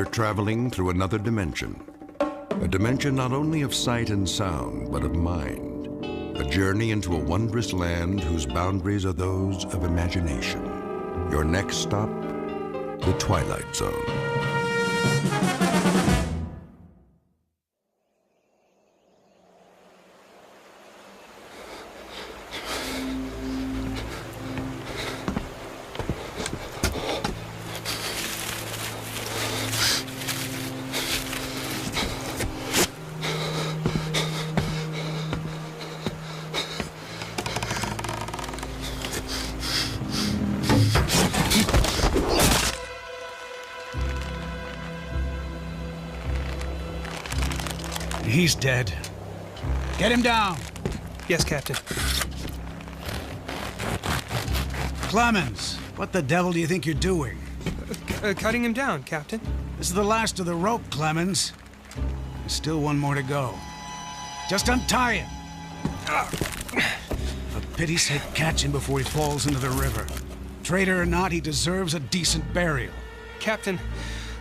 you're traveling through another dimension. A dimension not only of sight and sound, but of mind. A journey into a wondrous land whose boundaries are those of imagination. Your next stop, the Twilight Zone. He's dead. Get him down. Yes, Captain. Clemens, what the devil do you think you're doing? Cutting him down, Captain. This is the last of the rope, Clemens. There's still one more to go. Just untie him. For pity's sake, catch him before he falls into the river. Traitor or not, he deserves a decent burial. Captain,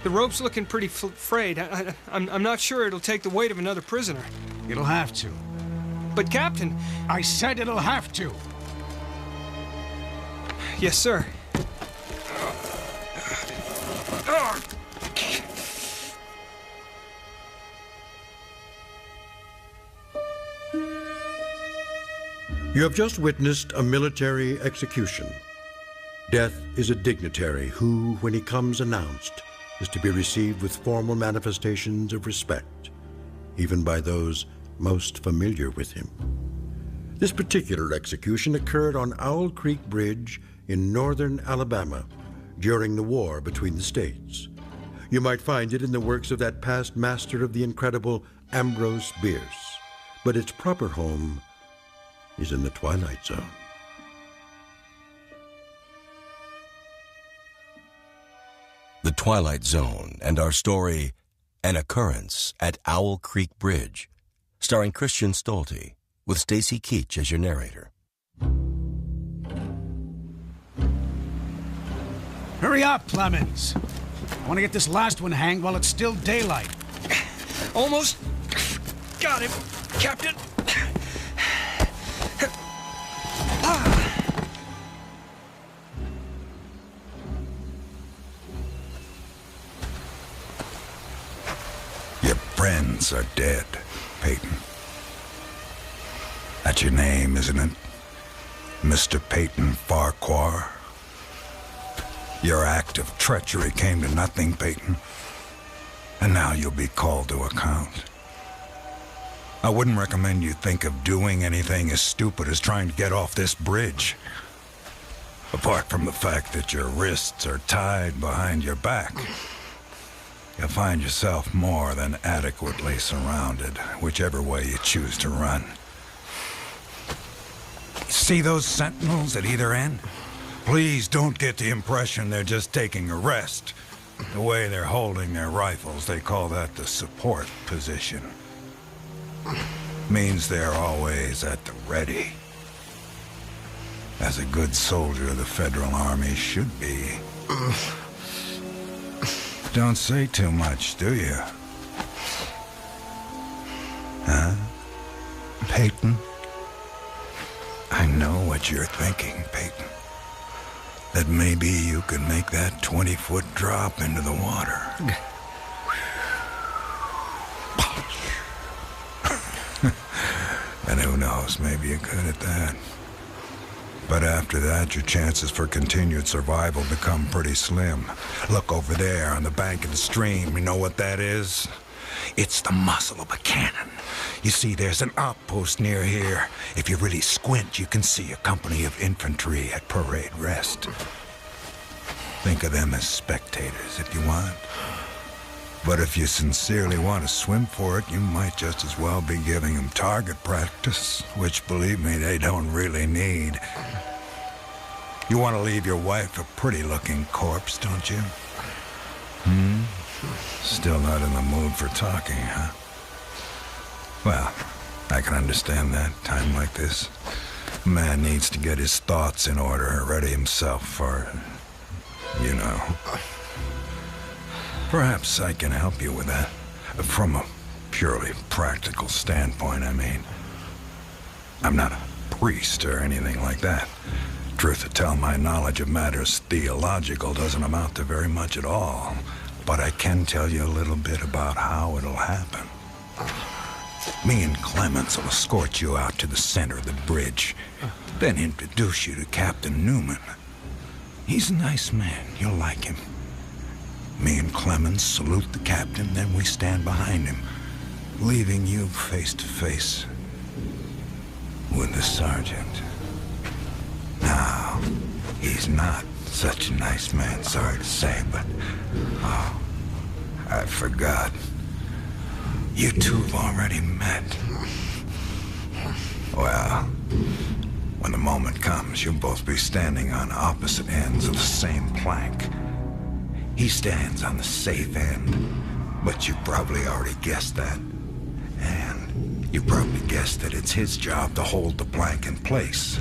the rope's looking pretty frayed. I'm not sure it'll take the weight of another prisoner. It'll have to. But, Captain... I said it'll have to. Yes, sir. You have just witnessed a military execution. Death is a dignitary who, when he comes announced, is to be received with formal manifestations of respect, even by those most familiar with him. This particular execution occurred on Owl Creek Bridge in northern Alabama during the war between the states. You might find it in the works of that past master of the incredible Ambrose Bierce, but its proper home is in the Twilight Zone. The Twilight Zone and our story, An Occurrence at Owl Creek Bridge, starring Christian Stolte, with Stacy Keach as your narrator. Hurry up, Clemens. I want to get this last one hanged while it's still daylight. Almost got him, Captain. Your friends are dead, Peyton. That's your name, isn't it? Mr. Peyton Farquhar. Your act of treachery came to nothing, Peyton. And now you'll be called to account. I wouldn't recommend you think of doing anything as stupid as trying to get off this bridge. Apart from the fact that your wrists are tied behind your back, you'll find yourself more than adequately surrounded, whichever way you choose to run. See those sentinels at either end? Please don't get the impression they're just taking a rest. The way they're holding their rifles, they call that the support position. Means they're always at the ready. As a good soldier, the Federal Army should be. Don't say too much, do you? Huh? Peyton? I know what you're thinking, Peyton. That maybe you could make that 20-foot drop into the water. And who knows, maybe you could at that. But after that, your chances for continued survival become pretty slim. Look over there on the bank of the stream. You know what that is? It's the muzzle of a cannon. You see, there's an outpost near here. If you really squint, you can see a company of infantry at parade rest. Think of them as spectators if you want. But if you sincerely want to swim for it, you might just as well be giving them target practice, which, believe me, they don't really need. You want to leave your wife a pretty-looking corpse, don't you? Still not in the mood for talking, huh? Well, I can understand that. Time like this, a man needs to get his thoughts in order, ready himself for, you know. Perhaps I can help you with that. From a purely practical standpoint, I mean. I'm not a priest or anything like that. Truth to tell, my knowledge of matters theological doesn't amount to very much at all. But I can tell you a little bit about how it'll happen. Me and Clemens will escort you out to the center of the bridge, then introduce you to Captain Newman. He's a nice man. You'll like him. Me and Clemens salute the captain, then we stand behind him, leaving you face to face with the sergeant. Now, he's not such a nice man, sorry to say, but... Oh, I forgot. You two have already met. Well, when the moment comes, you'll both be standing on opposite ends of the same plank. He stands on the safe end, but you probably already guessed that. And you probably guessed that it's his job to hold the plank in place.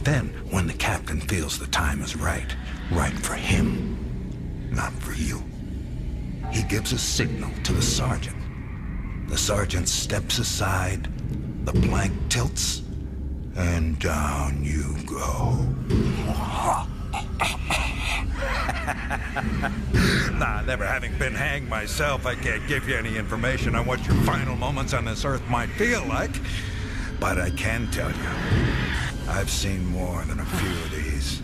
Then, when the captain feels the time is right for him, not for you, he gives a signal to the sergeant. The sergeant steps aside, the plank tilts, and down you go. Nah, never having been hanged myself, I can't give you any information on what your final moments on this earth might feel like. But I can tell you, I've seen more than a few of these.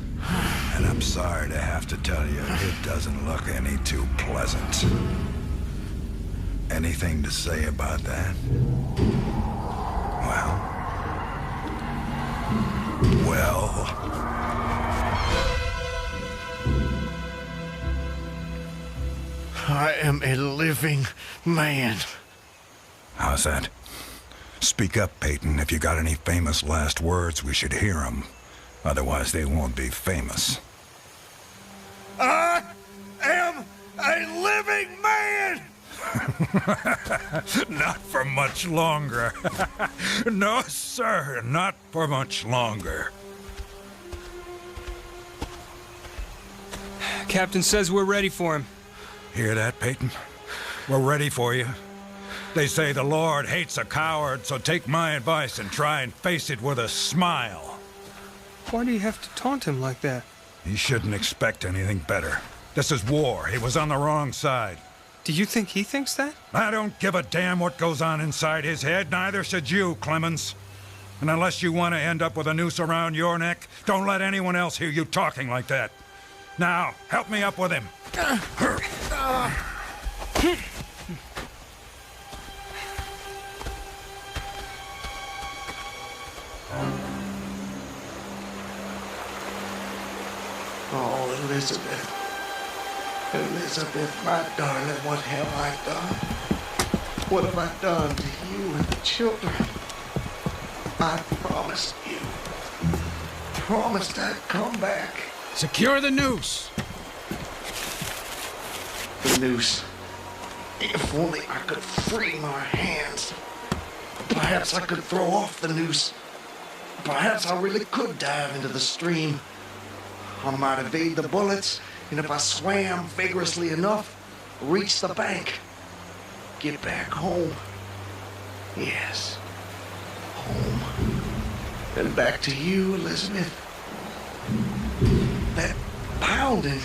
And I'm sorry to have to tell you, it doesn't look any too pleasant. Anything to say about that? Well... I am a living man. How's that? Speak up, Peyton. If you got any famous last words, we should hear them. Otherwise, they won't be famous. I am a living man! Not for much longer. No, sir, not for much longer. Captain says we're ready for him. Hear that, Peyton? We're ready for you. They say the Lord hates a coward, so take my advice and try and face it with a smile. Why do you have to taunt him like that? He shouldn't expect anything better. This is war. He was on the wrong side. Do you think he thinks that? I don't give a damn what goes on inside his head, neither should you, Clemens. And unless you want to end up with a noose around your neck, don't let anyone else hear you talking like that. Now, help me up with him. Oh, Elizabeth. Elizabeth, my darling, what have I done? What have I done to you and the children? I promised you. Promised I'd come back. Secure the noose. The noose. If only I could free my hands. Perhaps I could throw off the noose. Perhaps I really could dive into the stream. I might evade the bullets, and if I swam vigorously enough, reach the bank. Get back home. Yes. Home. And back to you, Elizabeth. That pounding.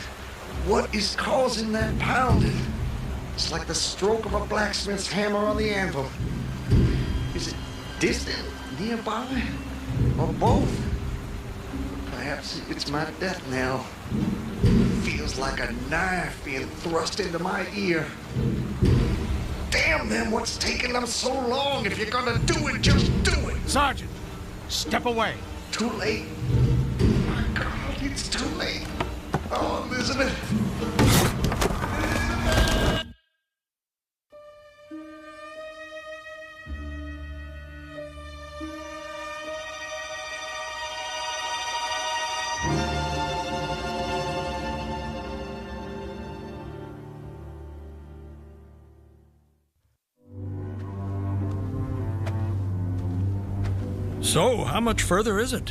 What is causing that pounding? It's like the stroke of a blacksmith's hammer on the anvil. Is it distant, nearby, or both? Perhaps it's my death knell. Feels like a knife being thrust into my ear. Damn them, what's taking them so long? If you're gonna do it, just do it! Sergeant, step away. Too late. My God, it's too late. Oh, Elizabeth. So, how much further is it?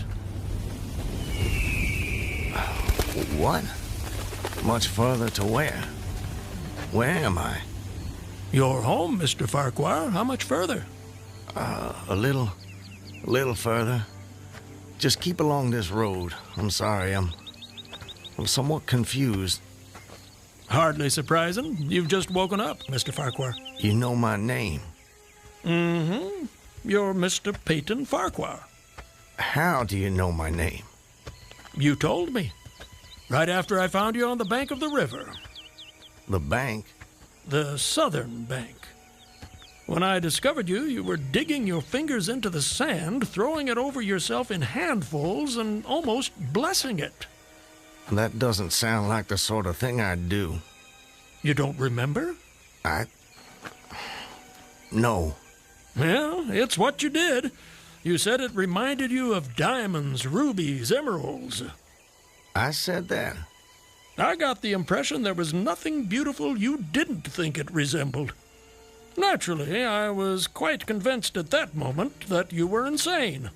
What? Much further to where? Where am I? You're home, Mr. Farquhar. How much further? A little further. Just keep along this road. I'm sorry, I'm somewhat confused. Hardly surprising. You've just woken up, Mr. Farquhar. You know my name. Mm-hmm. You're Mr. Peyton Farquhar. How do you know my name? You told me. Right after I found you on the bank of the river. The bank? The southern bank. When I discovered you, you were digging your fingers into the sand, throwing it over yourself in handfuls, and almost blessing it. That doesn't sound like the sort of thing I'd do. You don't remember? No. Well, it's what you did. You said it reminded you of diamonds, rubies, emeralds. I said that. I got the impression there was nothing beautiful you didn't think it resembled. Naturally, I was quite convinced at that moment that you were insane.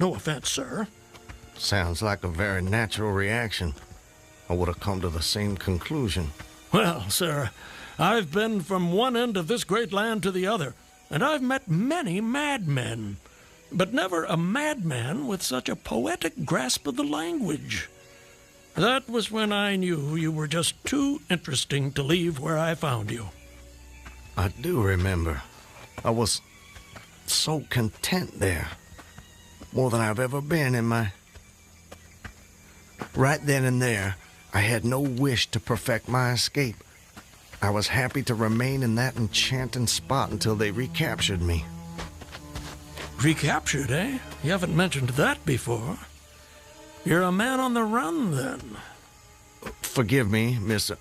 No offense, sir. Sounds like a very natural reaction. I would have come to the same conclusion. Well, sir, I've been from one end of this great land to the other, and I've met many madmen, but never a madman with such a poetic grasp of the language. That was when I knew you were just too interesting to leave where I found you. I do remember. I was so content there. More than I've ever been in my... Right then and there, I had no wish to perfect my escape. I was happy to remain in that enchanting spot until they recaptured me. Recaptured, eh? You haven't mentioned that before. You're a man on the run, then. Forgive me, Mr.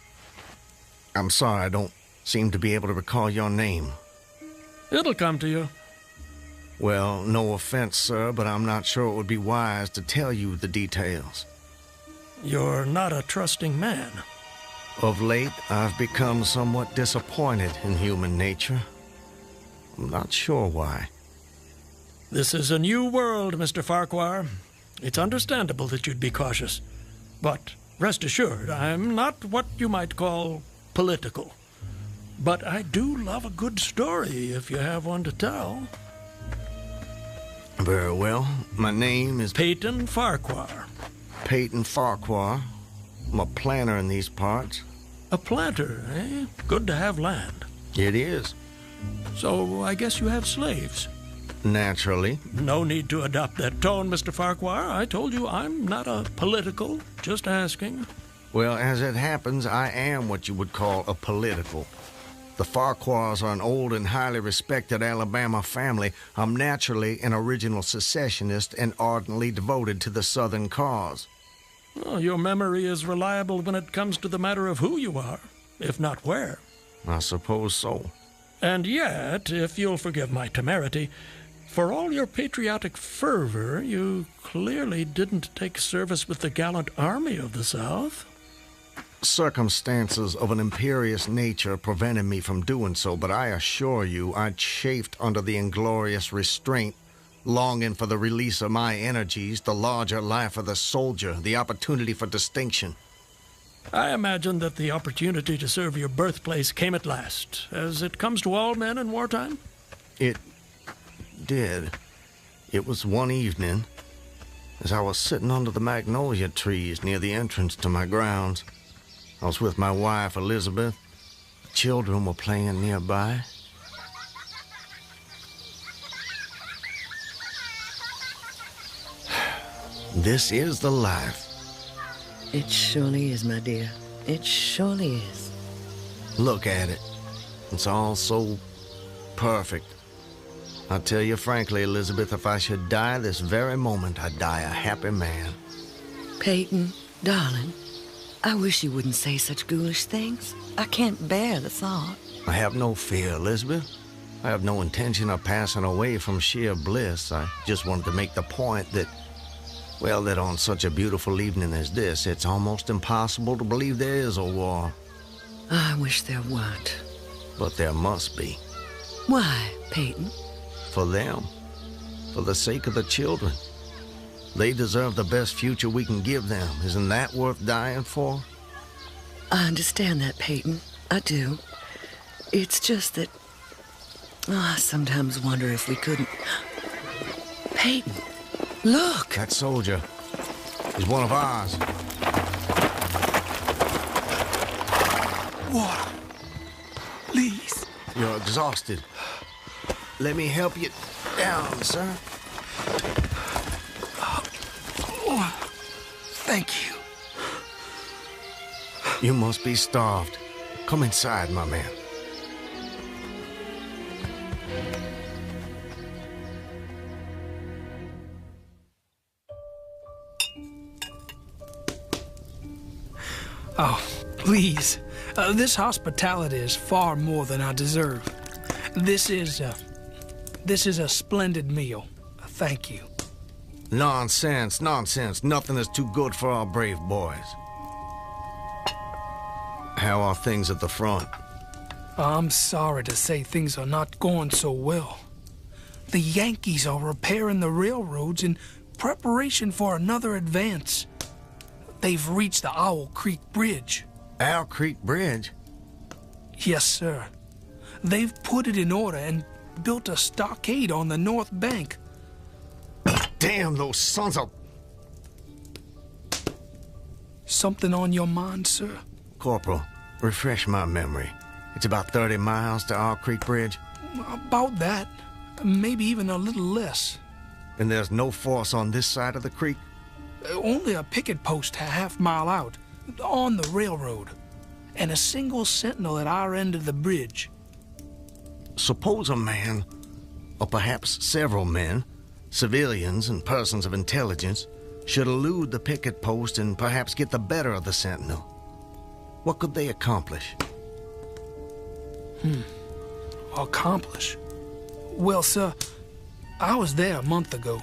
I'm sorry, I don't seem to be able to recall your name. It'll come to you. Well, no offense, sir, but I'm not sure it would be wise to tell you the details. You're not a trusting man. Of late, I've become somewhat disappointed in human nature. I'm not sure why. This is a new world, Mr. Farquhar. It's understandable that you'd be cautious. But rest assured, I'm not what you might call political. But I do love a good story if you have one to tell. Very well. My name is Peyton Farquhar. Peyton Farquhar. I'm a planter in these parts. A planter, eh? Good to have land. It is. So I guess you have slaves. Naturally. No need to adopt that tone, Mr. Farquhar. I told you I'm not a political. Just asking. Well, as it happens, I am what you would call a political. The Farquhars are an old and highly respected Alabama family. I'm naturally an original secessionist and ardently devoted to the Southern cause. Well, your memory is reliable when it comes to the matter of who you are, if not where. I suppose so. And yet, if you'll forgive my temerity, for all your patriotic fervor, you clearly didn't take service with the gallant army of the South. Circumstances of an imperious nature prevented me from doing so, but I assure you I chafed under the inglorious restraint, longing for the release of my energies, the larger life of the soldier, the opportunity for distinction. I imagine that the opportunity to serve your birthplace came at last, as it comes to all men in wartime. It did. It was one evening, as I was sitting under the magnolia trees near the entrance to my grounds. I was with my wife, Elizabeth. The children were playing nearby. This is the life. It surely is, my dear. It surely is. Look at it. It's all so perfect. I'll tell you frankly, Elizabeth, if I should die this very moment, I'd die a happy man. Peyton, darling, I wish you wouldn't say such ghoulish things. I can't bear the thought. I have no fear, Elizabeth. I have no intention of passing away from sheer bliss. I just wanted to make the point that, well, that on such a beautiful evening as this, it's almost impossible to believe there is a war. I wish there weren't. But there must be. Why, Peyton? For them. For the sake of the children. They deserve the best future we can give them. Isn't that worth dying for? I understand that, Peyton. I do. It's just that... I sometimes wonder if we couldn't... Peyton, look! That soldier is one of ours. Water. Please. You're exhausted. Let me help you down, sir. Oh, thank you. You must be starved. Come inside, my man. Oh, please. This hospitality is far more than I deserve. This is a splendid meal. Thank you. Nonsense, nonsense. Nothing is too good for our brave boys. How are things at the front? I'm sorry to say things are not going so well. The Yankees are repairing the railroads in preparation for another advance. They've reached the Owl Creek Bridge. Owl Creek Bridge? Yes, sir. They've put it in order and built a stockade on the north bank. Damn those sons of... Something on your mind, sir? Corporal, refresh my memory. It's about 30 miles to Owl Creek Bridge? About that. Maybe even a little less. And there's no force on this side of the creek? Only a picket post a half-mile out, on the railroad, and a single sentinel at our end of the bridge. Suppose a man, or perhaps several men, civilians and persons of intelligence, should elude the picket post and perhaps get the better of the sentinel. What could they accomplish? Accomplish? Well, sir, I was there a month ago.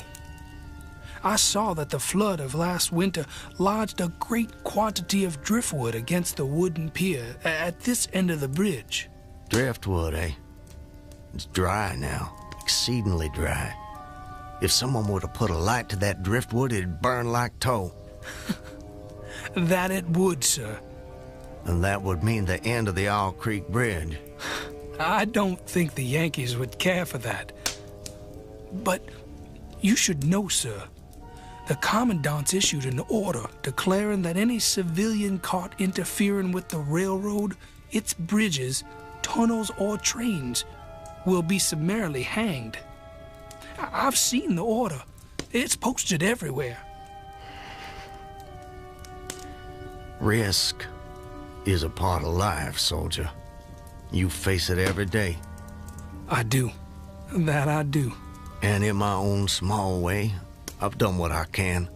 I saw that the flood of last winter lodged a great quantity of driftwood against the wooden pier at this end of the bridge. Driftwood, eh? It's dry now, exceedingly dry. If someone were to put a light to that driftwood, it'd burn like tow. That it would, sir. And that would mean the end of the Owl Creek Bridge. I don't think the Yankees would care for that. But you should know, sir, the Commandant's issued an order declaring that any civilian caught interfering with the railroad, its bridges, tunnels, or trains will be summarily hanged. I've seen the order. It's posted everywhere. Risk is a part of life, soldier. You face it every day. I do. That I do. And in my own small way, I've done what I can.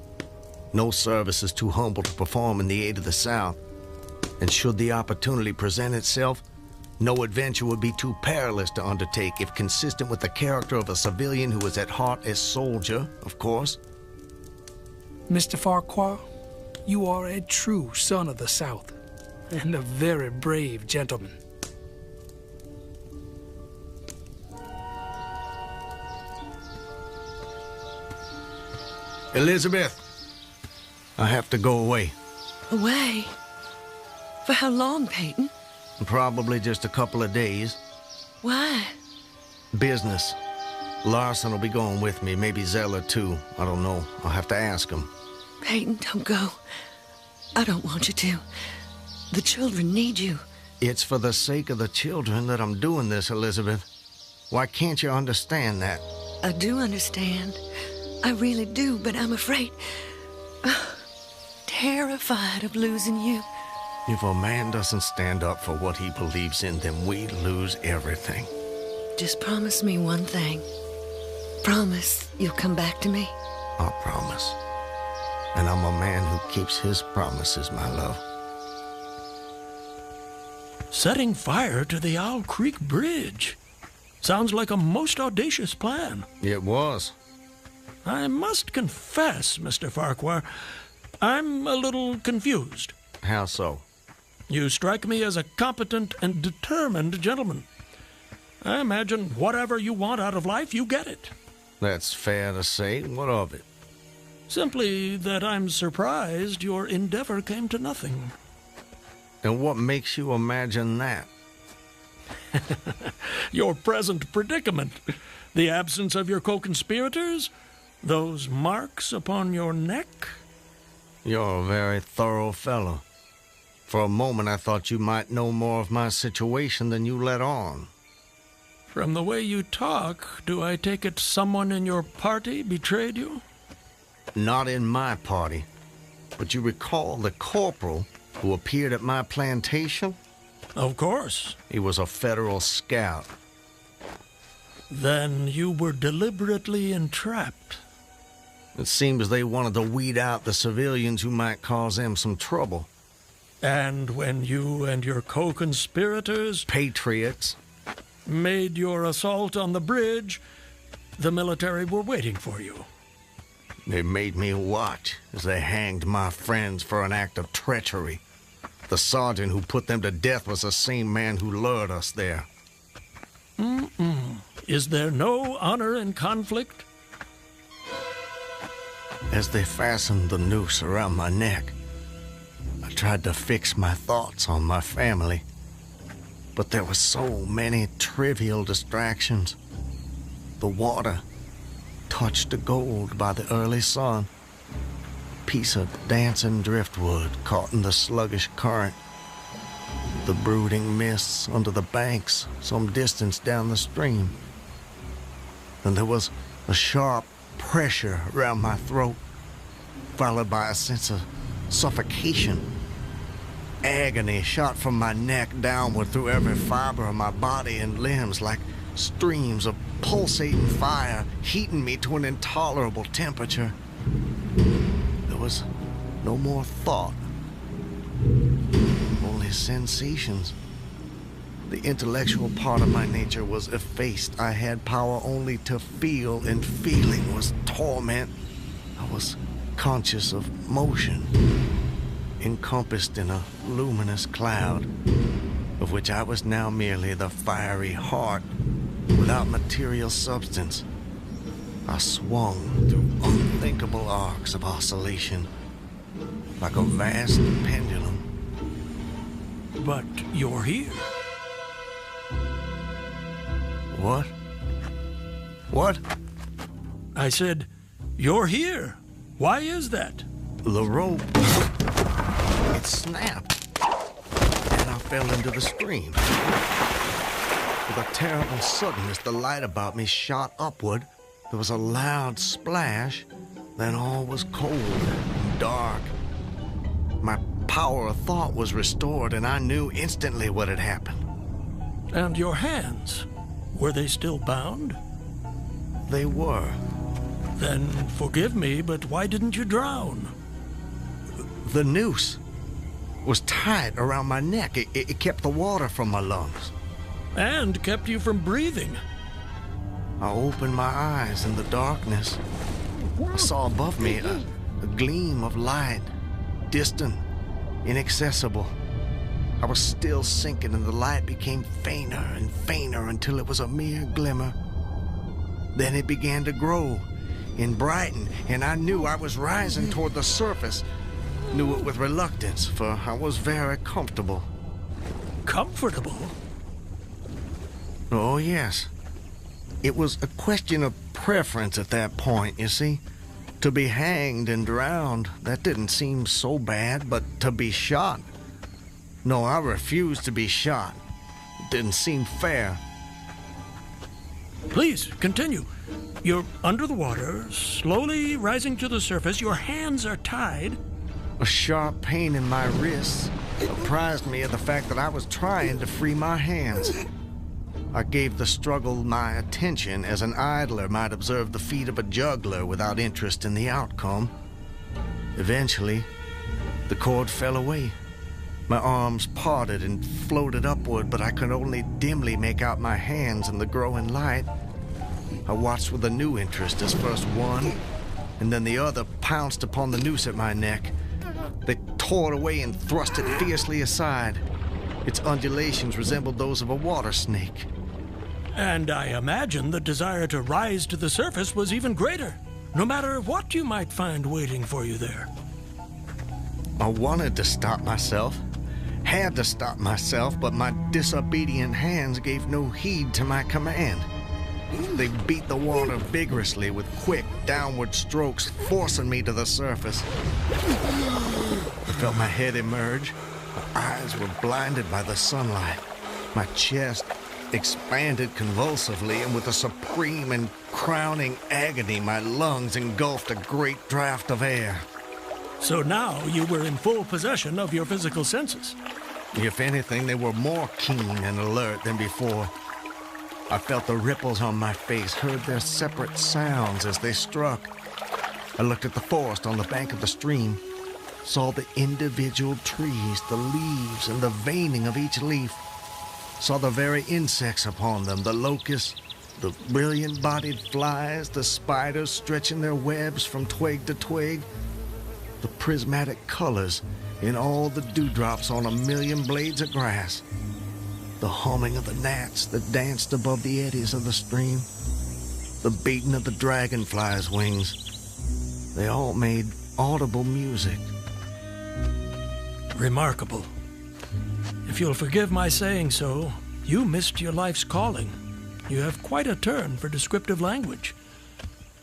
No service is too humble to perform in the aid of the South. And should the opportunity present itself, no adventure would be too perilous to undertake if consistent with the character of a civilian who is at heart a soldier, of course. Mr. Farquhar, you are a true son of the South, and a very brave gentleman. Elizabeth, I have to go away. Away? For how long, Peyton? Probably just a couple of days. Why? Business. Larson will be going with me, maybe Zeller too. I don't know. I'll have to ask him. Peyton, don't go. I don't want you to. The children need you. It's for the sake of the children that I'm doing this, Elizabeth. Why can't you understand that? I do understand. I really do, but I'm afraid... terrified of losing you. If a man doesn't stand up for what he believes in, then we lose everything. Just promise me one thing. Promise you'll come back to me. I promise. And I'm a man who keeps his promises, my love. Setting fire to the Owl Creek Bridge. Sounds like a most audacious plan. It was. I must confess, Mr. Farquhar, I'm a little confused. How so? You strike me as a competent and determined gentleman. I imagine whatever you want out of life, you get it. That's fair to say. What of it? Simply that I'm surprised your endeavor came to nothing. And what makes you imagine that? Your present predicament, the absence of your co-conspirators, those marks upon your neck. You're a very thorough fellow. For a moment I thought you might know more of my situation than you let on. From the way you talk, do I take it someone in your party betrayed you? Not in my party. But you recall the corporal who appeared at my plantation? Of course. He was a federal scout. Then you were deliberately entrapped. It seems they wanted to weed out the civilians who might cause them some trouble. And when you and your co-conspirators... Patriots. ...made your assault on the bridge, the military were waiting for you. They made me watch as they hanged my friends for an act of treachery. The sergeant who put them to death was the same man who lured us there. Is there no honor in conflict? As they fastened the noose around my neck, I tried to fix my thoughts on my family. But there were so many trivial distractions. The water, touched to gold by the early sun. Piece of dancing driftwood caught in the sluggish current. The brooding mists under the banks some distance down the stream. And there was a sharp pressure around my throat, followed by a sense of suffocation. Agony shot from my neck downward through every fiber of my body and limbs like streams of pulsating fire, heating me to an intolerable temperature. There was no more thought, only sensations. The intellectual part of my nature was effaced. I had power only to feel, and feeling was torment. I was conscious of motion, encompassed in a luminous cloud, of which I was now merely the fiery heart, without material substance. I swung through unthinkable arcs of oscillation, like a vast pendulum. But you're here. What? What? I said, you're here. Why is that? The rope, it snapped, and I fell into the stream. With a terrible suddenness, the light about me shot upward. There was a loud splash, then all was cold and dark. My power of thought was restored, and I knew instantly what had happened. And your hands, were they still bound? They were. Then forgive me, but why didn't you drown? The noose was tight around my neck. It kept the water from my lungs. And kept you from breathing. I opened my eyes in the darkness. I saw above me a gleam of light, distant, inaccessible. I was still sinking, and the light became fainter and fainter until it was a mere glimmer. Then it began to grow and brighten, and I knew I was rising toward the surface. Knew it with reluctance, for I was very comfortable. Comfortable? Oh, yes. It was a question of preference at that point, you see. To be hanged and drowned, that didn't seem so bad, but to be shot? No, I refused to be shot. It didn't seem fair. Please, continue. You're under the water, slowly rising to the surface. Your hands are tied. A sharp pain in my wrists apprised me of the fact that I was trying to free my hands. I gave the struggle my attention as an idler might observe the feat of a juggler without interest in the outcome. Eventually, the cord fell away. My arms parted and floated upward, but I could only dimly make out my hands in the growing light. I watched with a new interest as first one and then the other pounced upon the noose at my neck. They tore it away and thrust it fiercely aside. Its undulations resembled those of a water snake. And I imagine the desire to rise to the surface was even greater, no matter what you might find waiting for you there. I wanted to stop myself, Had to stop myself, but my disobedient hands gave no heed to my command. They beat the water vigorously with quick, downward strokes, forcing me to the surface. I felt my head emerge. My eyes were blinded by the sunlight. My chest expanded convulsively, and with a supreme and crowning agony, my lungs engulfed a great draught of air. So now you were in full possession of your physical senses. If anything, they were more keen and alert than before. I felt the ripples on my face, heard their separate sounds as they struck. I looked at the forest on the bank of the stream, saw the individual trees, the leaves, and the veining of each leaf. Saw the very insects upon them, the locusts, the brilliant-bodied flies, the spiders stretching their webs from twig to twig, the prismatic colors in all the dewdrops on a million blades of grass, the humming of the gnats that danced above the eddies of the stream, the beating of the dragonflies' wings. They all made audible music. Remarkable. If you'll forgive my saying so, you missed your life's calling. You have quite a turn for descriptive language.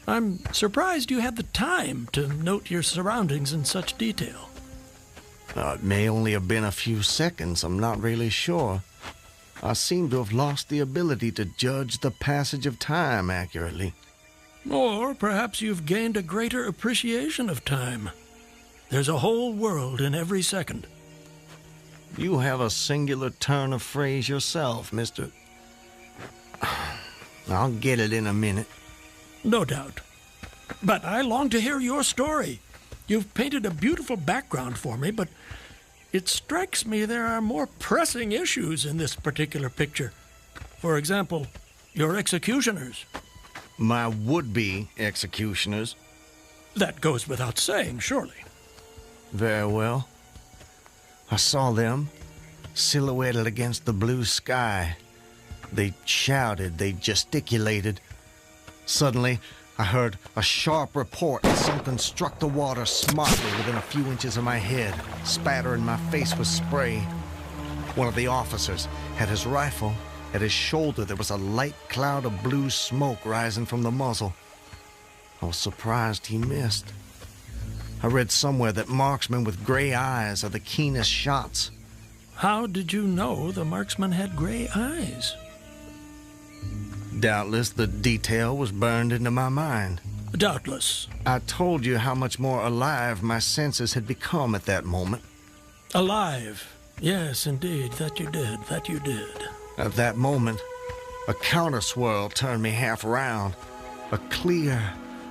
I'm surprised you had the time to note your surroundings in such detail. It may only have been a few seconds, I'm not really sure. I seem to have lost the ability to judge the passage of time accurately. Or perhaps you've gained a greater appreciation of time. There's a whole world in every second. You have a singular turn of phrase yourself, Mr. I'll get it in a minute. No doubt. But I long to hear your story. You've painted a beautiful background for me, but it strikes me there are more pressing issues in this particular picture. For example, your executioners. My would-be executioners. That goes without saying, surely. Very well. I saw them, silhouetted against the blue sky. They shouted, they gesticulated. Suddenly, I heard a sharp report and something struck the water smartly within a few inches of my head, spattering my face with spray. One of the officers had his rifle. At his shoulder, there was a light cloud of blue smoke rising from the muzzle. I was surprised he missed. I read somewhere that marksmen with gray eyes are the keenest shots. How did you know the marksman had gray eyes? Doubtless the detail was burned into my mind. Doubtless. I told you how much more alive my senses had become at that moment. Alive. Yes, indeed, that you did, At that moment, a counter-swirl turned me half around. A clear,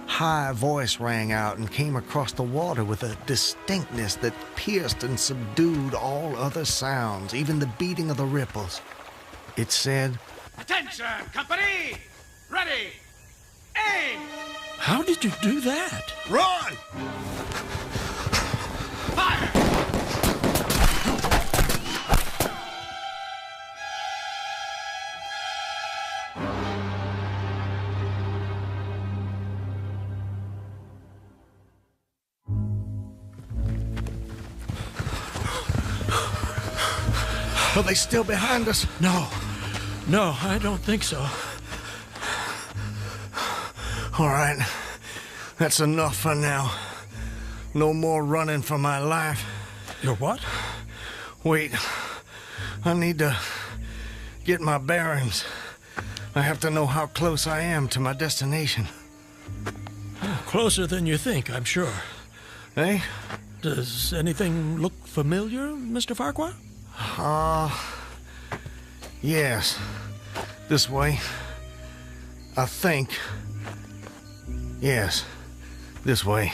high voice rang out and came across the water with a distinctness that pierced and subdued all other sounds, even the beating of the ripples. It said, "Attention, company! Ready! Aim!" How did you do that? Run! Fire! Are they still behind us? No, I don't think so. All right, that's enough for now. No more running for my life. Your what? Wait, I need to get my bearings. I have to know how close I am to my destination. Closer than you think, I'm sure. Eh? Does anything look familiar, Mr. Farquhar? Yes. This way. I think. Yes, this way.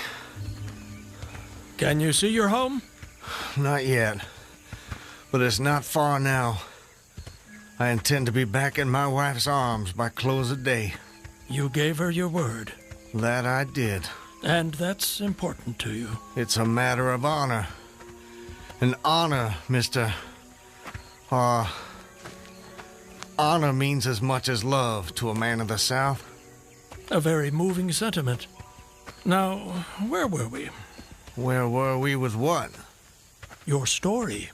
Can you see your home? Not yet. But it's not far now. I intend to be back in my wife's arms by close of day. You gave her your word. That I did. And that's important to you. It's a matter of honor. An honor, Mr. Honor means as much as love to a man of the South. A very moving sentiment. Now, where were we? Where were we with what? Your story.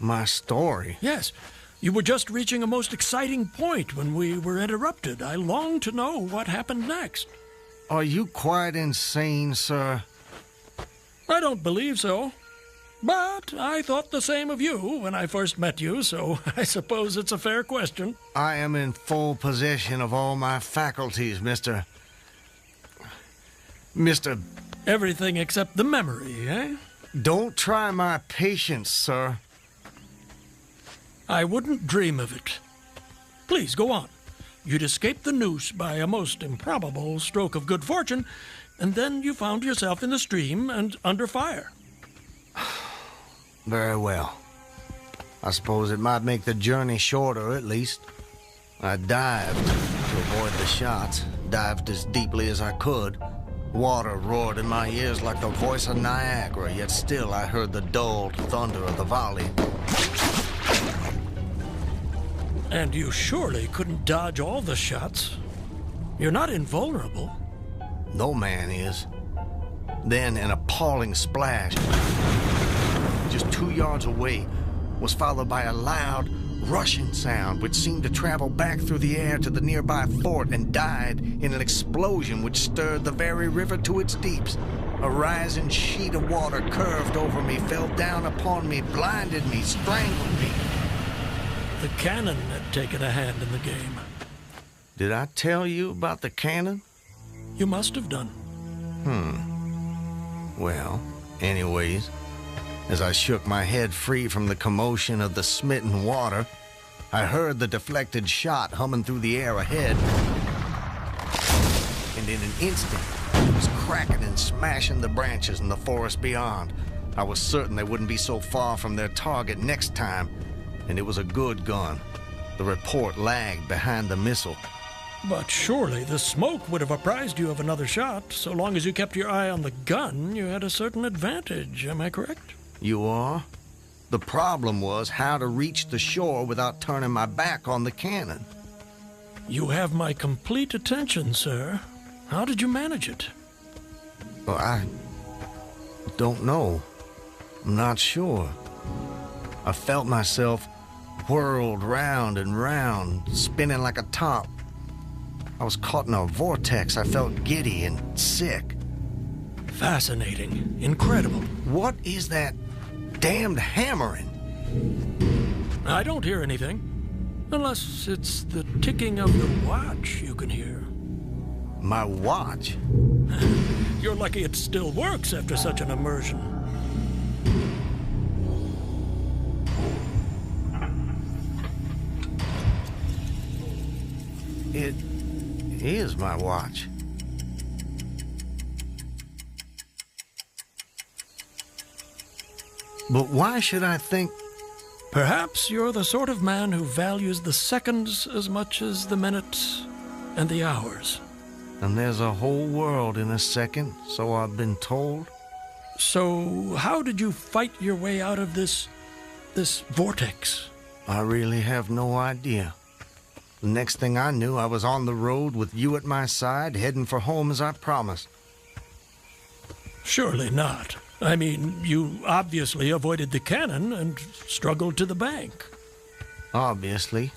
My story? Yes. You were just reaching a most exciting point when we were interrupted. I long to know what happened next. Are you quite insane, sir? I don't believe so. But I thought the same of you when I first met you, so I suppose it's a fair question. I am in full possession of all my faculties, Mr. Everything except the memory, eh? Don't try my patience, sir. I wouldn't dream of it. Please, go on. You'd escaped the noose by a most improbable stroke of good fortune, and then you found yourself in the stream and under fire. Very well. I suppose it might make the journey shorter, at least. I dived to avoid the shots, dived as deeply as I could. Water roared in my ears like the voice of Niagara, yet still I heard the dulled thunder of the volley. And you surely couldn't dodge all the shots. You're not invulnerable. No man is. Then an appalling splash, just 2 yards away, was followed by a loud, rushing sound which seemed to travel back through the air to the nearby fort and died in an explosion which stirred the very river to its deeps. A rising sheet of water curved over me, fell down upon me, blinded me, strangled me. The cannon had taken a hand in the game. Did I tell you about the cannon? You must have done. Well, anyways, as I shook my head free from the commotion of the smitten water, I heard the deflected shot humming through the air ahead. And in an instant, it was cracking and smashing the branches in the forest beyond. I was certain they wouldn't be so far from their target next time, and it was a good gun. The report lagged behind the missile. But surely the smoke would have apprised you of another shot. So long as you kept your eye on the gun, you had a certain advantage. Am I correct? You are? The problem was how to reach the shore without turning my back on the cannon. You have my complete attention, sir. How did you manage it? Well, I don't know. I'm not sure. I felt myself whirled round and round, spinning like a top. I was caught in a vortex. I felt giddy and sick. Fascinating. Incredible. What is that damned hammering? I don't hear anything. Unless it's the ticking of your watch you can hear. My watch? You're lucky it still works after such an immersion. It is my watch. But why should I think... Perhaps you're the sort of man who values the seconds as much as the minutes and the hours. And there's a whole world in a second, so I've been told. So how did you fight your way out of this vortex? I really have no idea. The next thing I knew, I was on the road with you at my side, heading for home as I promised. Surely not. I mean, you obviously avoided the cannon and struggled to the bank. Obviously.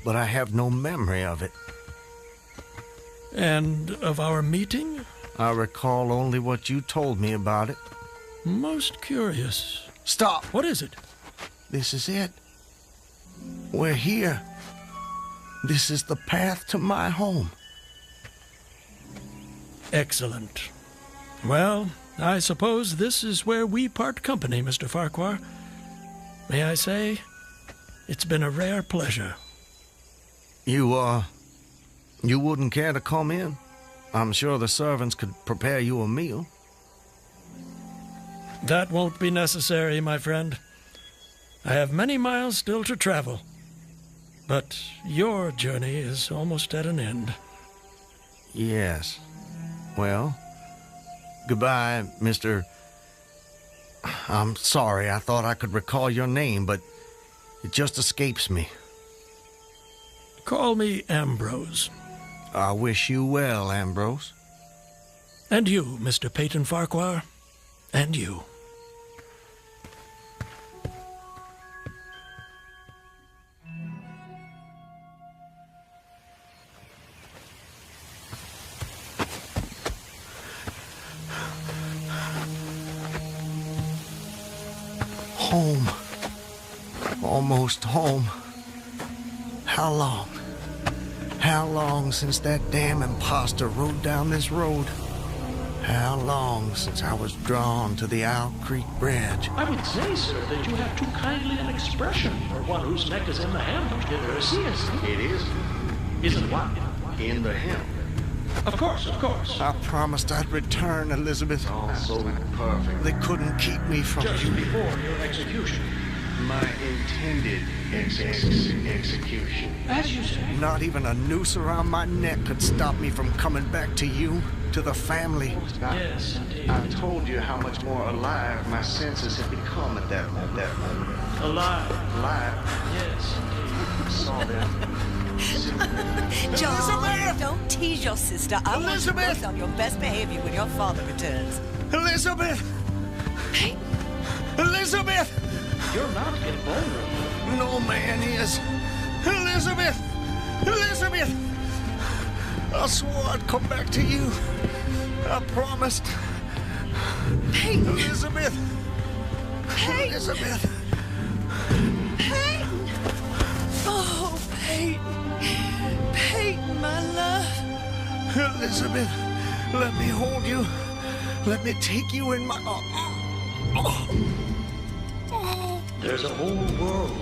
But I have no memory of it. And of our meeting? I recall only what you told me about it. Most curious. Stop! What is it? This is it. We're here. This is the path to my home. Excellent. Well, I suppose this is where we part company, Mr. Farquhar. May I say, it's been a rare pleasure. You wouldn't care to come in? I'm sure the servants could prepare you a meal. That won't be necessary, my friend. I have many miles still to travel. But your journey is almost at an end. Yes. Well, goodbye, Mr. I'm sorry, I thought I could recall your name, but it just escapes me. Call me Ambrose. I wish you well, Ambrose. And you, Mr. Peyton Farquhar. And you. Home. Almost home. How long? How long since that damn imposter rode down this road? How long since I was drawn to the Owl Creek Bridge? I would say, sir, that you have too kindly an expression for one whose neck is in the hem. Seriously. It is. Isn't what? In the hem. Of course, of course. I promised I'd return, Elizabeth. All so perfect. They couldn't keep me from Just you. before your execution. My intended execution. As you say. Not even a noose around my neck could stop me from coming back to you, to the family. Yes, indeed. I told you how much more alive my senses had become at that moment. Alive. Yes, indeed. Saw them. John, don't tease your sister. I want you Elizabeth! both on your best behavior when your father returns. Elizabeth! Elizabeth! You're not getting vulnerable. No man is. Elizabeth! Elizabeth! I swore I'd come back to you. I promised. Peyton! Elizabeth! Peyton! Elizabeth! Peyton! Oh, Peyton! Peyton, my love! Elizabeth, let me hold you. Let me take you in my... There's a whole world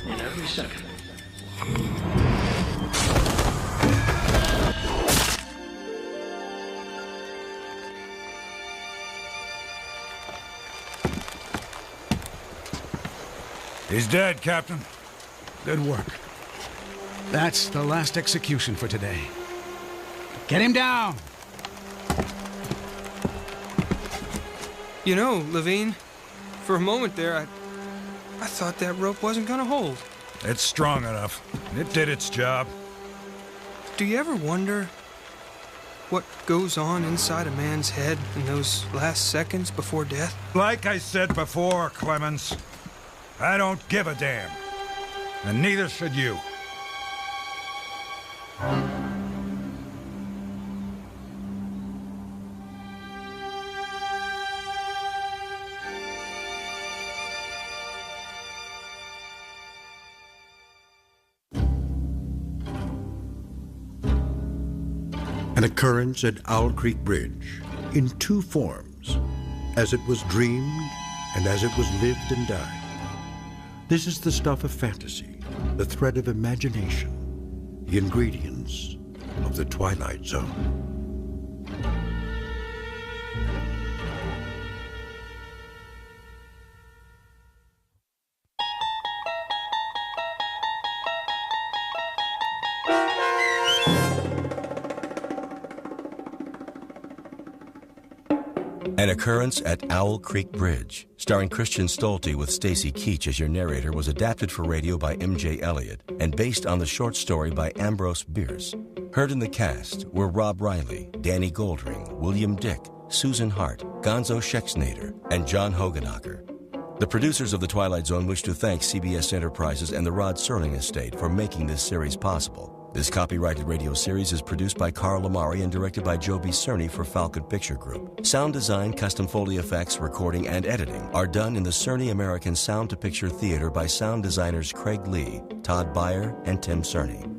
in every second. He's dead, Captain. Good work. That's the last execution for today. Get him down! You know, Levine, for a moment there, I thought that rope wasn't gonna hold. It's strong enough. It did its job. Do you ever wonder what goes on inside a man's head in those last seconds before death? Like I said before, Clemens, I don't give a damn. And neither should you. An occurrence at Owl Creek Bridge in two forms, as it was dreamed and as it was lived and died. This is the stuff of fantasy, the thread of imagination, the ingredients of the Twilight Zone. An Occurrence at Owl Creek Bridge, starring Christian Stolte with Stacy Keach as your narrator, was adapted for radio by M.J. Elliott and based on the short story by Ambrose Bierce. Heard in the cast were Rob Riley, Danny Goldring, William Dick, Susan Hart, Gonzo Schexnader, and John Hogenacker. The producers of The Twilight Zone wish to thank CBS Enterprises and the Rod Serling Estate for making this series possible. This copyrighted radio series is produced by Carl Amari and directed by Joe B. Cerny for Falcon Picture Group. Sound design, custom Foley effects, recording, and editing are done in the Cerny American Sound to Picture Theater by sound designers Craig Lee, Todd Beyer, and Tim Cerny.